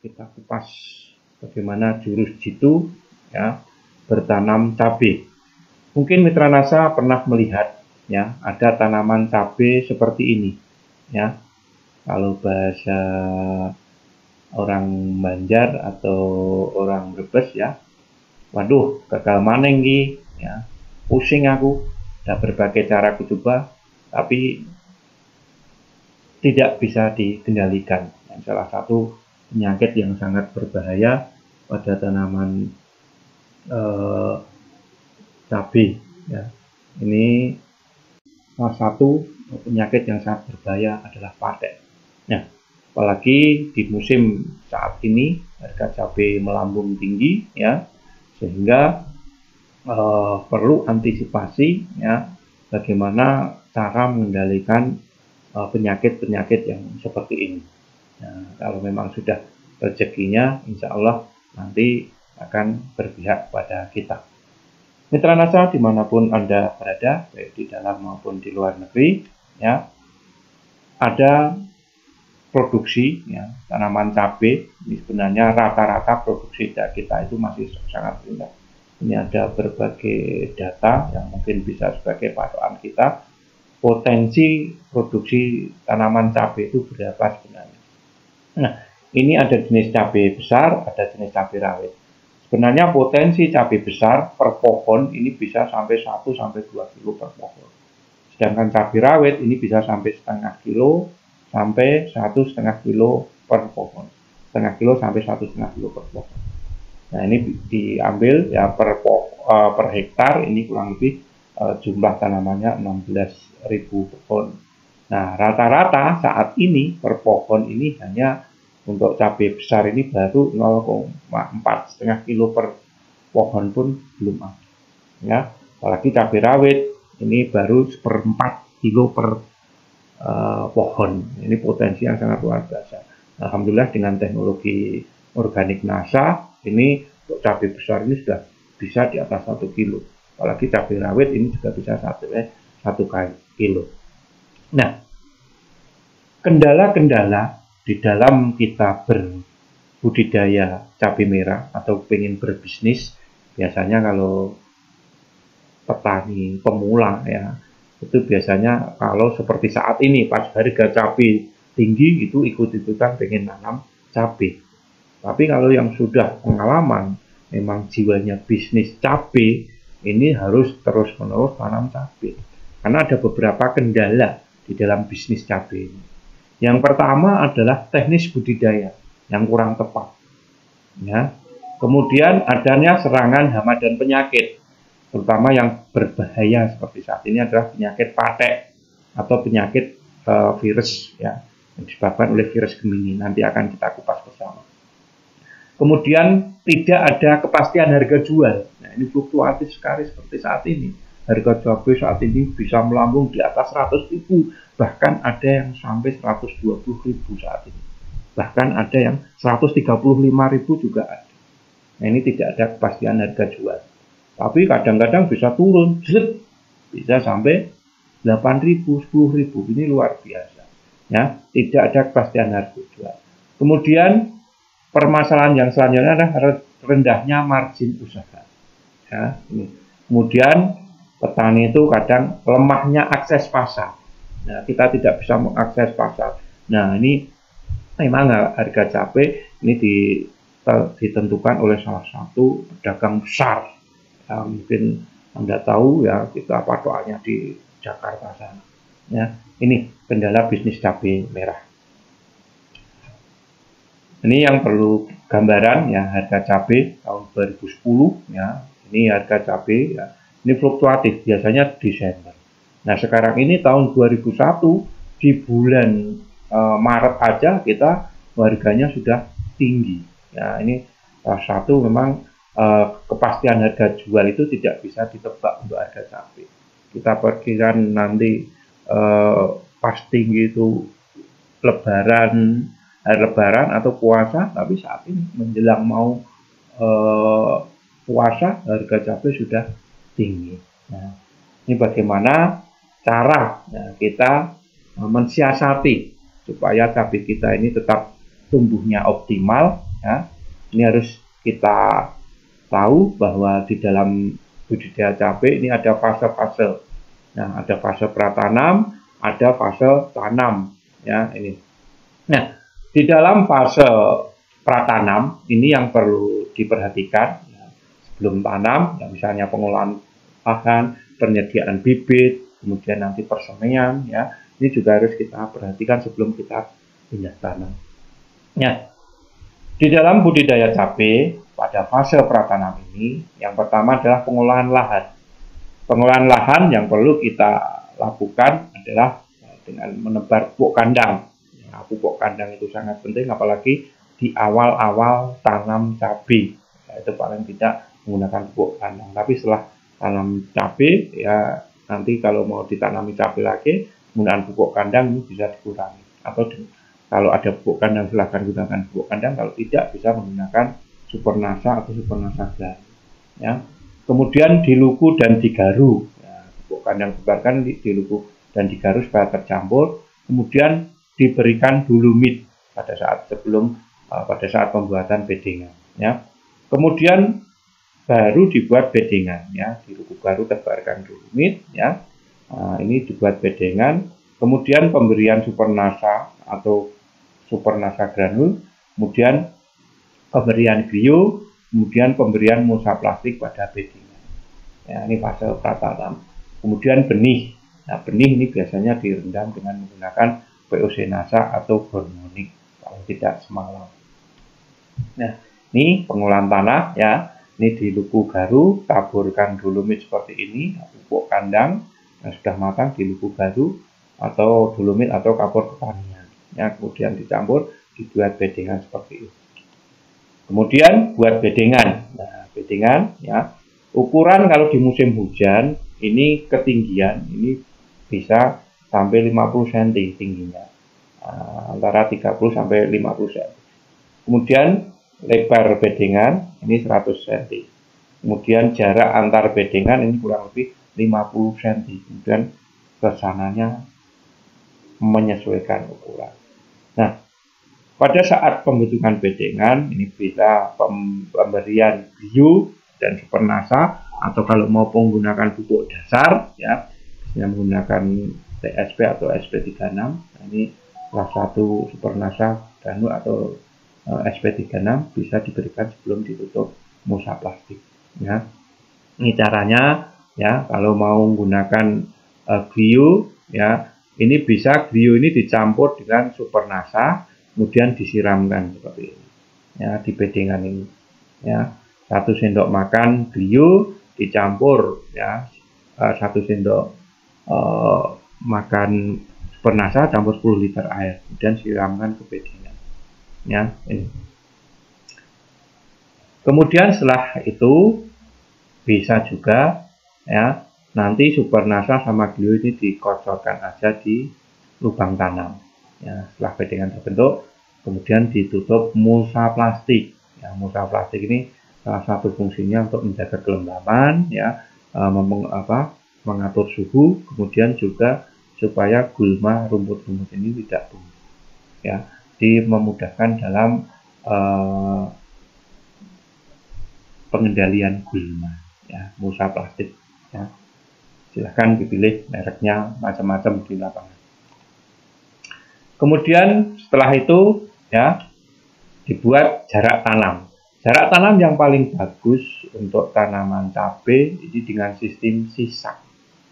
kita kupas bagaimana jurus jitu ya bertanam cabai. Mungkin Mitra Nasa pernah melihat ya ada tanaman cabai seperti ini ya. Kalau bahasa orang Banjar atau orang Brebes ya, waduh gagal maneng ki ya, pusing aku, udah berbagai cara aku coba tapi tidak bisa dikendalikan. Yang salah satu penyakit yang sangat berbahaya pada tanaman cabai ya. Ini salah satu penyakit yang sangat berbahaya adalah patek. Nah, apalagi di musim saat ini harga cabai melambung tinggi ya, sehingga perlu antisipasi ya bagaimana cara mengendalikan penyakit-penyakit yang seperti ini. Nah, kalau memang sudah rezekinya, insya Allah nanti akan berpihak pada kita. Mitra Nasa dimanapun Anda berada, baik di dalam maupun di luar negeri, ya, ada produksi ya, tanaman cabai. Ini sebenarnya rata-rata produksi kita itu masih sangat rendah. Ini ada berbagai data yang mungkin bisa sebagai patokan kita. Potensi produksi tanaman cabai itu berapa sebenarnya? Nah, ini ada jenis cabai besar, ada jenis cabai rawit. Sebenarnya potensi cabai besar per pohon ini bisa sampai 1-2 kilo per pohon. Sedangkan cabai rawit ini bisa sampai setengah kilo sampai 1,5 kilo per pohon. Setengah kilo sampai 1,5 kilo per pohon. Nah, ini diambil ya per hektar, ini kurang lebih jumlah tanamannya 16.000 pohon. Nah, rata-rata saat ini per pohon ini hanya untuk cabai besar ini baru 0,4 kilo per pohon pun belum ada. Ya, apalagi cabai rawit ini baru 1/4 kilo per pohon. Ini potensi yang sangat luar biasa. Alhamdulillah dengan teknologi organik NASA ini untuk cabai besar ini sudah bisa di atas 1 kilo. Apalagi cabai rawit ini juga bisa 1 kilo. Nah, kendala-kendala di dalam kita berbudidaya cabai merah atau ingin berbisnis, biasanya kalau petani pemula ya, itu biasanya kalau seperti saat ini pas harga cabai tinggi itu ikut-ikutan pengen nanam cabai. Tapi kalau yang sudah pengalaman memang jiwanya bisnis cabai, ini harus terus-menerus tanam cabai. Karena ada beberapa kendala di dalam bisnis cabai ini. Yang pertama adalah teknis budidaya yang kurang tepat. Ya. Kemudian adanya serangan hama dan penyakit. Terutama yang berbahaya seperti saat ini adalah penyakit patek atau penyakit virus ya, yang disebabkan oleh virus Gemini. Nanti akan kita kupas bersama. Kemudian tidak ada kepastian harga jual. Nah, ini fluktuatif sekali seperti saat ini. Harga cabai saat ini bisa melambung di atas 100.000, bahkan ada yang sampai 120.000 saat ini. Bahkan ada yang 135.000 juga ada. Nah, ini tidak ada kepastian harga jual. Tapi kadang-kadang bisa turun, bisa sampai 8.000, 10.000. Ini luar biasa. Ya, tidak ada kepastian harga jual. Kemudian permasalahan yang selanjutnya adalah rendahnya margin usaha. Ya, ini. Kemudian petani itu kadang lemahnya akses pasar. Nah, kita tidak bisa mengakses pasar. Nah, ini memang harga cabai ini ditentukan oleh salah satu pedagang besar. Ya, mungkin Anda tahu ya, kita patokannya di Jakarta sana. Ya, ini kendala bisnis cabai merah. Ini yang perlu gambaran ya, harga cabai tahun 2010 ya. Ini harga cabai ya. Ini fluktuatif, biasanya Desember. Nah, sekarang ini tahun 2001 di bulan Maret aja kita harganya sudah tinggi. Ya, ini salah satu memang kepastian harga jual itu tidak bisa ditebak untuk harga cabai. Kita perkirakan nanti pas tinggi itu lebaran atau puasa, tapi saat ini menjelang mau puasa harga cabai sudah tinggi. Nah, ini bagaimana cara kita mensiasati supaya cabai kita ini tetap tumbuhnya optimal Ya. Ini harus kita tahu bahwa di dalam budidaya cabai ini ada fase-fase. Nah, ada fase pratanam, ada fase tanam. Ya, ini. Nah, di dalam fase pratanam ini yang perlu diperhatikan ya, sebelum tanam, ya, misalnya pengolahan lahan, penyediaan bibit, kemudian nanti persemaian, ya, ini juga harus kita perhatikan sebelum kita pindah tanam. Ya, di dalam budidaya cabai pada fase pratanam ini, yang pertama adalah pengolahan lahan. Pengolahan lahan yang perlu kita lakukan adalah dengan menebar pupuk kandang. Ya, pupuk kandang itu sangat penting, apalagi di awal-awal tanam cabai. Ya, itu paling tidak menggunakan pupuk kandang. Tapi setelah tanam cabai, ya nanti kalau mau ditanami cabai lagi, penggunaan pupuk kandang ini bisa dikurangi. Atau kalau ada pupuk kandang silahkan gunakan pupuk kandang, kalau tidak bisa menggunakan Supernasa atau Supernasa Granul. Ya. Kemudian diluku dan digaru. Ya, pupuk kandang sebarkan diluku dan digaru supaya tercampur. Kemudian diberikan dolomit pada saat pembuatan bedengan. Ya. Kemudian baru dibuat bedengan. Ya, diluku baru tebarkan dolomit. Ya. Nah, ini dibuat bedengan. Kemudian pemberian Supernasa atau Supernasa Granul, kemudian pemberian bio, kemudian pemberian mulsa plastik pada bedengan. Ya, ini fase pratanam. Kemudian benih. Nah, benih ini biasanya direndam dengan menggunakan POC-Nasa atau hormonik, kalau tidak semalam. Nah, ini pengolahan tanah ya. Ini diluku garu, taburkan dolomit seperti ini, pupuk kandang yang sudah matang diluku garu atau dolomit atau kapur pertanian. Ya, kemudian dicampur, dibuat bedengan seperti itu. Kemudian buat bedengan. Nah, bedengan ya. Ukuran kalau di musim hujan ini ketinggian ini bisa sampai 50 cm tingginya. Antara 30 sampai 50 cm. Kemudian lebar bedengan ini 100 cm. Kemudian jarak antar bedengan ini kurang lebih 50 cm. Kemudian kesananya menyesuaikan ukuran. Nah, pada saat pembentukan bedengan ini bisa pemberian bio dan Supernasa, atau kalau mau menggunakan pupuk dasar ya, yang menggunakan TSP atau SP36. Nah, ini salah satu Supernasa Granul atau SP36 bisa diberikan sebelum ditutup mulsa plastik ya. Ini caranya ya, kalau mau menggunakan bio ya, ini bisa bio ini dicampur dengan Supernasa, kemudian disiramkan seperti ini ya di bedengan ini ya. 1 sendok makan bio dicampur ya 1 sendok makan Supernasa campur 10 liter air, kemudian siramkan ke bedengan ya ini. Kemudian setelah itu bisa juga ya nanti Supernasa sama bio ini dikocorkan aja di lubang tanam. Ya, setelah bedengan terbentuk, kemudian ditutup mulsa plastik. Ya, mulsa plastik ini salah satu fungsinya untuk menjaga kelembapan, ya, mengatur suhu, kemudian juga supaya gulma rumput-rumput ini tidak tumbuh. Ya, memudahkan dalam pengendalian gulma. Ya, mulsa plastik. Ya. Silahkan dipilih mereknya macam-macam di lapangan. Kemudian setelah itu ya dibuat jarak tanam. Jarak tanam yang paling bagus untuk tanaman cabai ini dengan sistem sisa.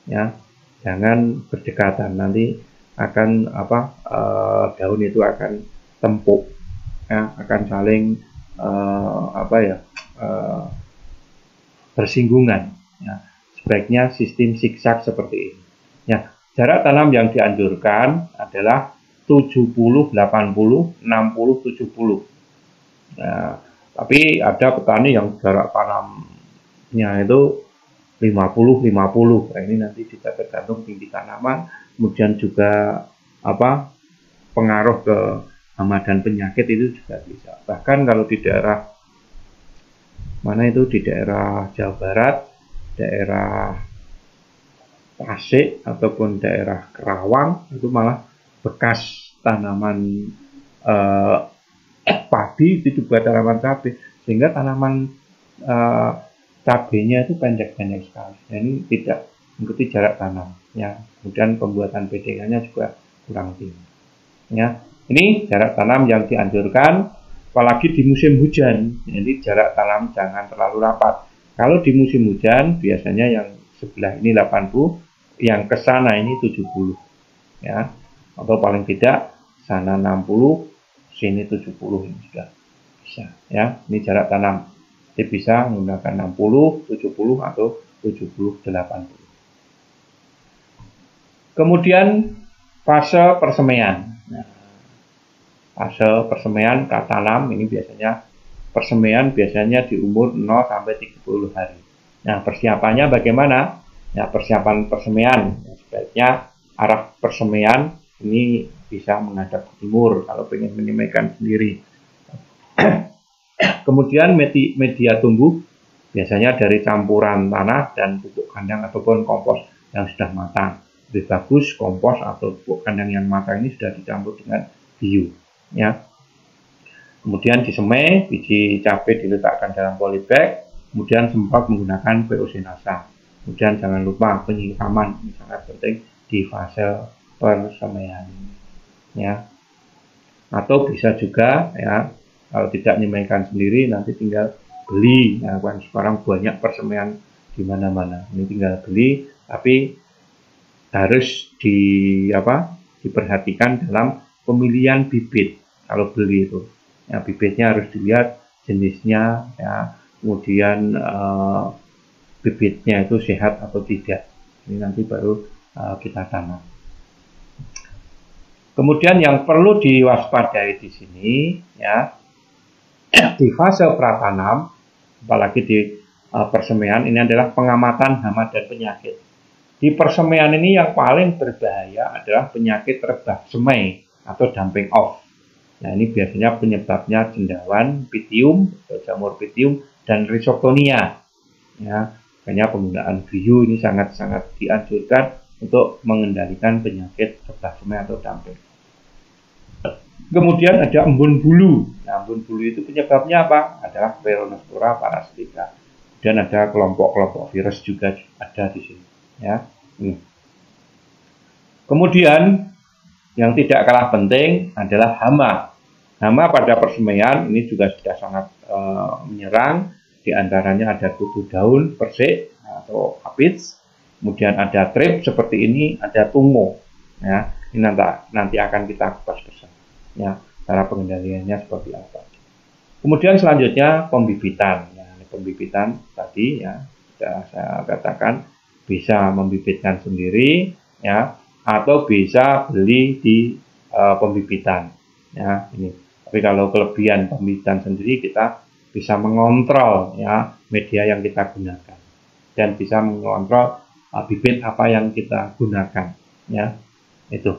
Ya, jangan berdekatan, nanti akan daun itu akan tempuk, ya, akan saling bersinggungan. Ya. Sebaiknya sistem zigzag seperti ini. Ya, jarak tanam yang dianjurkan adalah 70, 80, 60, 70. Nah, tapi ada petani yang jarak tanamnya itu 50, 50. Nah, ini nanti juga tergantung tinggi tanaman, kemudian juga pengaruh ke hama dan penyakit itu juga bisa. Bahkan kalau di daerah di daerah Jawa Barat, daerah Tasik ataupun daerah Kerawang itu malah bekas tanaman padi itu dibuat tanaman cabai, sehingga tanaman cabainya itu pendek-pendek sekali. Nah, ini tidak mengikuti jarak tanam. Ya, kemudian pembuatan bedengannya juga kurang tinggi. Ya, ini jarak tanam yang dianjurkan, apalagi di musim hujan. Jadi jarak tanam jangan terlalu rapat. Kalau di musim hujan biasanya yang sebelah ini 80, yang ke sana ini 70. Ya, atau paling tidak sana 60, sini 70 ini sudah bisa. Ya, ini jarak tanam. Jadi bisa menggunakan 60, 70 atau 70, 80. Kemudian fase persemaian. Nah, fase persemaian tanam ini biasanya persemaian biasanya di umur 0 sampai 30 hari. Nah, persiapannya bagaimana? Ya, persiapan persemaian. Ya, sebaiknya arah persemaian ini bisa menghadap ke timur kalau ingin menyemaikan sendiri. Kemudian media tumbuh biasanya dari campuran tanah dan pupuk kandang ataupun kompos yang sudah matang. Lebih bagus kompos atau pupuk kandang yang matang ini sudah dicampur dengan bio. Ya. Kemudian disemai, biji cabai diletakkan dalam polybag, kemudian semprot menggunakan POC-NASA. Kemudian jangan lupa penyiraman, ini sangat penting di fase persemaian. Ya. Atau bisa juga ya, kalau tidak menyemaikan sendiri nanti tinggal beli. Ya, kan sekarang banyak persemaian di mana-mana. Ini tinggal beli, tapi harus diperhatikan dalam pemilihan bibit kalau beli itu. Ya, bibitnya harus dilihat jenisnya, ya, kemudian bibitnya itu sehat atau tidak. Ini nanti baru kita tanam. Kemudian yang perlu diwaspadai di sini, ya, di fase pratanam, apalagi di persemaian, ini adalah pengamatan hama dan penyakit. Di persemaian ini yang paling berbahaya adalah penyakit rebah semai atau dumping off. Nah, ini biasanya penyebabnya cendawan, pitium, atau jamur pitium, dan rhizoctonia. Ya, makanya penggunaan bio ini sangat-sangat dianjurkan untuk mengendalikan penyakit rebah semai atau dumping. Kemudian ada embun bulu. Nah, embun bulu itu penyebabnya apa? Adalah Peronospora parasitica. Dan ada kelompok-kelompok virus juga ada di sini. Ya. Kemudian yang tidak kalah penting adalah hama. Hama pada persemaian ini juga sudah sangat menyerang. Di antaranya ada kutu daun persik atau aphids. Kemudian ada trip seperti ini, ada tungo. Ya, ini nanti akan kita kupas bersama. Ya, cara pengendaliannya seperti apa. Kemudian selanjutnya pembibitan. Ya, ini pembibitan tadi ya sudah saya katakan bisa membibitkan sendiri, ya, atau bisa beli di pembibitan. Ya, ini. Tapi kalau kelebihan pembibitan sendiri kita bisa mengontrol ya media yang kita gunakan dan bisa mengontrol bibit apa yang kita gunakan. Ya, itu.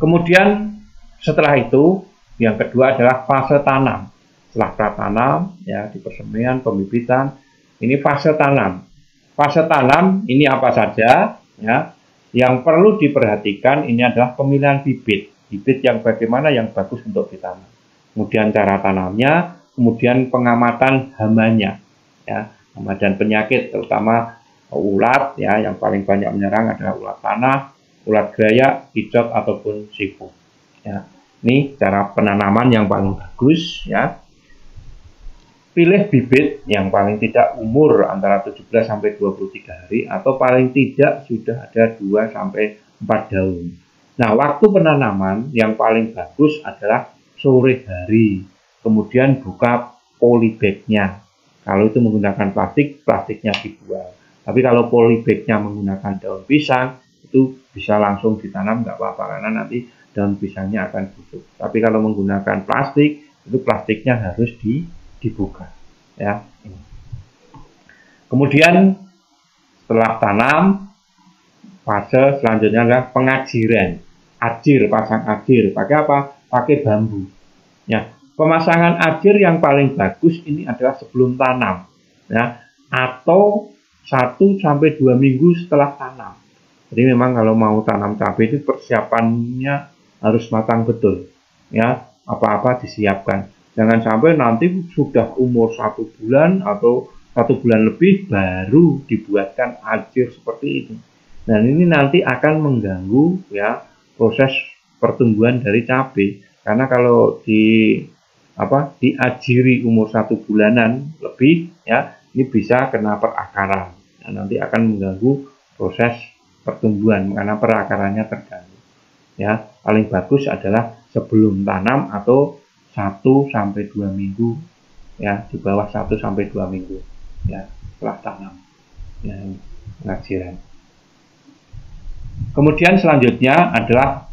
Kemudian setelah itu, yang kedua adalah fase tanam. Setelah pratanam, ya, di persemaian, pembibitan, ini fase tanam. Fase tanam ini apa saja? Ya, yang perlu diperhatikan ini adalah pemilihan bibit. Bibit yang bagaimana yang bagus untuk ditanam. Kemudian cara tanamnya, kemudian pengamatan hamanya, ya, hama dan penyakit, terutama ulat, ya, yang paling banyak menyerang adalah ulat tanah, ulat gerayak, picot ataupun siput. Ya. Ini cara penanaman yang paling bagus, ya. Pilih bibit yang paling tidak umur antara 17 sampai 23 hari atau paling tidak sudah ada 2 sampai 4 daun. Nah, waktu penanaman yang paling bagus adalah sore hari. Kemudian buka polybagnya. Kalau itu menggunakan plastik, plastiknya dibuang. Tapi kalau polybagnya menggunakan daun pisang, itu bisa langsung ditanam, nggak apa-apa, karena nanti daun pisangnya akan busuk. Tapi kalau menggunakan plastik, itu plastiknya harus dibuka. Ya. Kemudian setelah tanam, fase selanjutnya adalah pengajiran. Ajir, pasang ajir. Pakai apa? Pakai bambu. Ya. Pemasangan ajir yang paling bagus ini adalah sebelum tanam. Ya. Atau 1 sampai 2 minggu setelah tanam. Jadi memang kalau mau tanam cabai itu persiapannya harus matang betul. Ya, apa-apa disiapkan. Jangan sampai nanti sudah umur 1 bulan atau 1 bulan lebih baru dibuatkan ajir seperti ini. Dan ini nanti akan mengganggu ya proses pertumbuhan dari cabai. Karena kalau diajiri umur 1 bulanan lebih ya, ini bisa kena perakaran. Nah, nanti akan mengganggu proses pertumbuhan karena perakarannya terganggu. Ya, paling bagus adalah sebelum tanam atau 1-2 minggu ya, di bawah 1-2 minggu ya setelah tanam ya, pengajiran. Kemudian selanjutnya adalah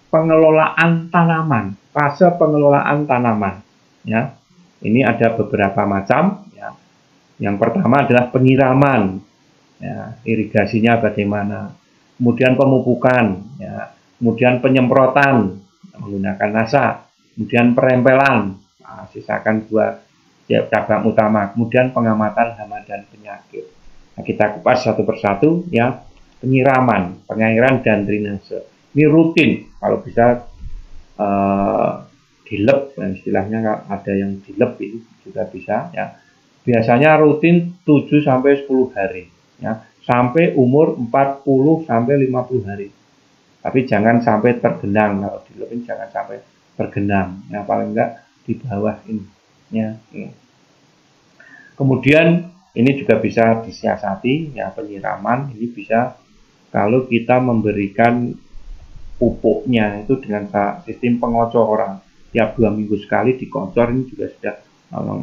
pengelolaan tanaman, fase pengelolaan tanaman ya. Ini ada beberapa macam ya. Yang pertama adalah penyiraman ya, irigasinya bagaimana, kemudian pemupukan ya, kemudian penyemprotan menggunakan nasa, kemudian perempelan, sisakan buah cabang utama, kemudian pengamatan hama dan penyakit. Nah, kita kupas satu persatu ya. Penyiraman, pengairan dan drainase. Ini rutin, kalau bisa dilep, istilahnya ada yang dilep itu juga bisa ya. Biasanya rutin 7-10 hari ya, sampai umur 40-50 hari. Tapi jangan sampai tergenang, kalau dilepin jangan sampai tergenang ya, paling enggak di bawah ini ya. Kemudian ini juga bisa disiasati ya, penyiraman ini bisa kalau kita memberikan pupuknya itu dengan sistem pengocoran. Tiap 2 minggu sekali dikocor, ini juga sudah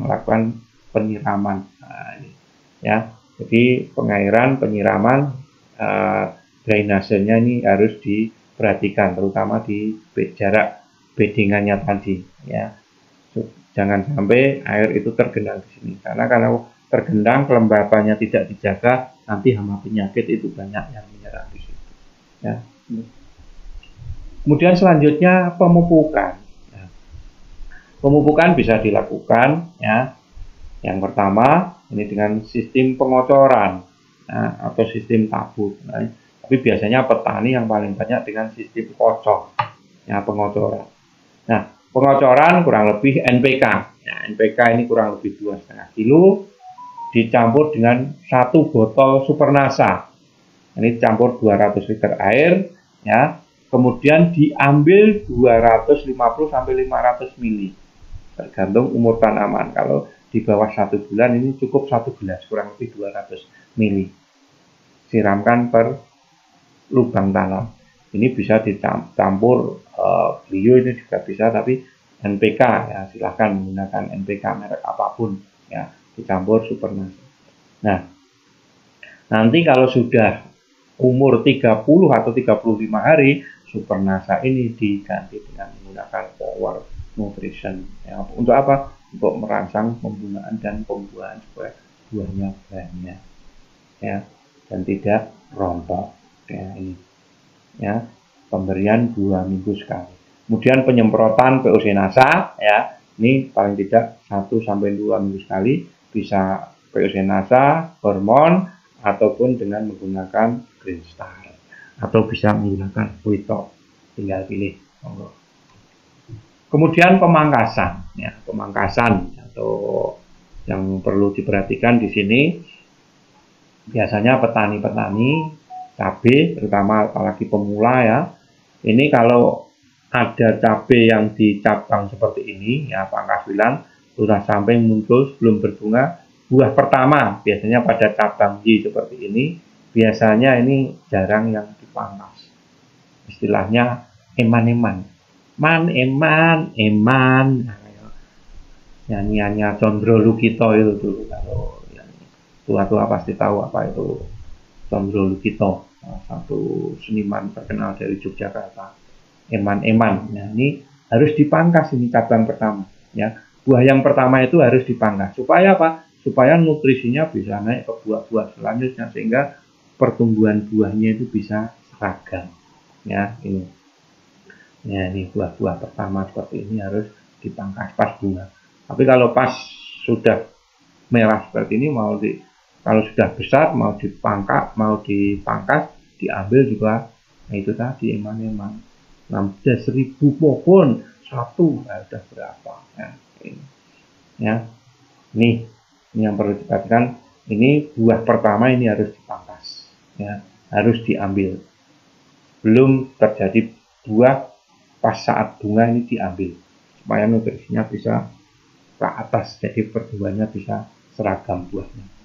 melakukan penyiraman. Nah, ini, ya. Jadi pengairan, penyiraman, drainasenya ini harus diperhatikan, terutama di jarak beddingannya tadi. Ya. Jangan sampai air itu tergenang di sini, karena kalau tergenang kelembapannya tidak dijaga, nanti hama penyakit itu banyak yang menyerang di situ. Ya. Kemudian selanjutnya pemupukan. Ya. Pemupukan bisa dilakukan ya. Yang pertama ini dengan sistem pengocoran atau sistem tabur. Nah, tapi biasanya petani yang paling banyak dengan sistem kocor, ya, pengocoran. Nah, pengocoran kurang lebih NPK. Ya, NPK ini kurang lebih 2,5 kilo dicampur dengan 1 botol Supernasa. Ini campur 200 liter air, ya. Kemudian diambil 250-500 ml. Tergantung umur tanaman. Kalau di bawah 1 bulan ini cukup 1 gelas, kurang lebih 200 ml. Siramkan per lubang tanam. Ini bisa dicampur Clio ini juga bisa, tapi NPK ya, silahkan menggunakan NPK merek apapun ya, dicampur Supernasa. Nah, nanti kalau sudah umur 30 atau 35 hari, Supernasa ini diganti dengan menggunakan Power Nutrition. Ya, untuk apa? Untuk merangsang pembungaan dan pembuahan supaya buahnya banyak, ya, dan tidak rontok. Ya, ini, ya, pemberian 2 minggu sekali. Kemudian penyemprotan POC Nasa, ya, ini paling tidak 1-2 minggu sekali, bisa POC Nasa, hormon, ataupun dengan menggunakan Green Star, atau bisa menggunakan Wito, tinggal pilih. Kemudian pemangkasan, ya, pemangkasan atau yang perlu diperhatikan di sini, biasanya petani-petani cabai, terutama apalagi pemula ya, ini kalau ada cabai yang dicabang seperti ini, ya, pangkas wilan sudah sampai muncul sebelum berbunga, buah pertama biasanya pada cabang Y seperti ini, biasanya ini jarang yang dipangkas, istilahnya eman-eman. Eman, nyanyiannya Condro Lukito itu dulu, kalau yang tua-tua pasti tahu apa itu Condro Lukito, satu seniman terkenal dari Yogyakarta. Eman. Nah, ini harus dipangkas, ini cabang pertama ya. Buah yang pertama itu harus dipangkas supaya apa? Supaya nutrisinya bisa naik ke buah-buah selanjutnya, sehingga pertumbuhan buahnya itu bisa seragam ya. Ini buah-buah pertama seperti ini harus dipangkas pas bunga. Tapi kalau pas sudah merah seperti ini, kalau sudah besar mau dipangkas, diambil juga. Nah, itu tadi eman-eman. 1000 pohon, 1 satu, nah, udah berapa? Nah, ini, ya, ini yang perlu diperhatikan. Ini buah pertama ini harus dipangkas, ya, harus diambil. Belum terjadi buah pas saat bunga ini diambil, supaya nutrisinya bisa ke atas, jadi pertumbuhannya bisa seragam buahnya.